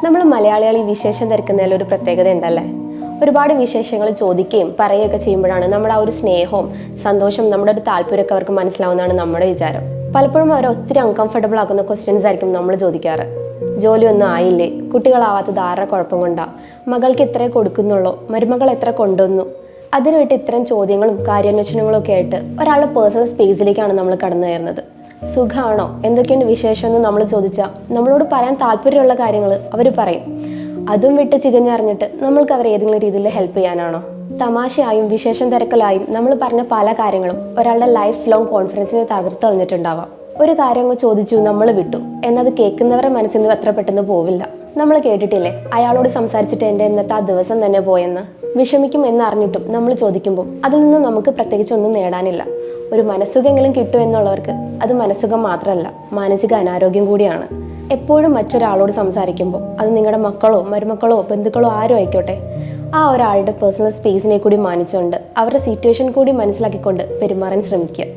നമ്മൾ മലയാളികൾ ഈ വിശേഷം തിരക്കുന്നതിൽ ഒരു പ്രത്യേകത ഉണ്ടല്ലേ. ഒരുപാട് വിശേഷങ്ങൾ ചോദിക്കുകയും പറയുകയൊക്കെ ചെയ്യുമ്പോഴാണ് നമ്മുടെ ആ ഒരു സ്നേഹവും സന്തോഷം, നമ്മുടെ ഒരു താല്പര്യമൊക്കെ അവർക്ക് മനസ്സിലാവുന്നതാണ് നമ്മുടെ വിചാരം. പലപ്പോഴും അവർ ഒത്തിരി അൺകംഫർട്ടബിൾ ആക്കുന്ന ക്വസ്റ്റ്യൻസ് ആയിരിക്കും നമ്മൾ ചോദിക്കാറ്. ജോലിയൊന്നും ആയില്ലേ, കുട്ടികളാവാത്തത് ആരുടെ കുഴപ്പം കൊണ്ടാ, മകൾക്ക് ഇത്രേ കൊടുക്കുന്നുള്ളൂ, മരുമകൾ എത്ര കൊണ്ടുവന്നു, അതിന് വിട്ട് ഇത്തരം ചോദ്യങ്ങളും കാര്യാന്വേഷണങ്ങളും ഒക്കെ ആയിട്ട് ഒരാളുടെ പേഴ്സണൽ സ്പേസിലേക്കാണ് നമ്മൾ കടന്നു കയറുന്നത്. സുഖമാണോ, എന്തൊക്കെയുണ്ട് വിശേഷം എന്ന് നമ്മൾ ചോദിച്ചാൽ നമ്മളോട് പറയാൻ താല്പര്യമുള്ള കാര്യങ്ങൾ അവർ പറയും. അതും വിട്ട് ചികഞ്ഞറിഞ്ഞിട്ട് നമ്മൾക്ക് അവരെ ഏതെങ്കിലും രീതിയിൽ ഹെൽപ്പ് ചെയ്യാനാണോ? തമാശയായും വിശേഷം തിരക്കലായും നമ്മൾ പറഞ്ഞ പല കാര്യങ്ങളും ഒരാളുടെ ലൈഫ് ലോങ് കോൺഫിഡൻസിനെ തകർത്തെറിഞ്ഞിട്ടുണ്ടാവാം. ഒരു കാര്യം അങ്ങ് ചോദിച്ചു നമ്മൾ വിട്ടു എന്നത് കേൾക്കുന്നവരുടെ മനസ്സിൽ നിന്ന് അത്ര പെട്ടെന്ന് പോവില്ല. നമ്മൾ കേട്ടിട്ടില്ലേ, അയാളോട് സംസാരിച്ചിട്ട് എൻ്റെ ഇന്നത്തെ ആ ദിവസം തന്നെ പോയെന്ന്. വിഷമിക്കും എന്നറിഞ്ഞിട്ടും നമ്മൾ ചോദിക്കുമ്പോൾ അതിൽ നിന്നും നമുക്ക് പ്രത്യേകിച്ച് ഒന്നും നേടാനില്ല. ഒരു മനസ്സുഖെങ്കിലും കിട്ടും എന്നുള്ളവർക്ക് അത് മനസ്സുഖം മാത്രമല്ല, മാനസിക അനാരോഗ്യം കൂടിയാണ്. എപ്പോഴും മറ്റൊരാളോട് സംസാരിക്കുമ്പോൾ അത് നിങ്ങളുടെ മക്കളോ മരുമക്കളോ ബന്ധുക്കളോ ആരും ആയിക്കോട്ടെ, ആ ഒരാളുടെ പേഴ്സണൽ സ്പേസിനെ കൂടി മാനിച്ചുകൊണ്ട് അവരുടെ സിറ്റുവേഷൻ കൂടി മനസ്സിലാക്കിക്കൊണ്ട് പെരുമാറാൻ ശ്രമിക്കുക.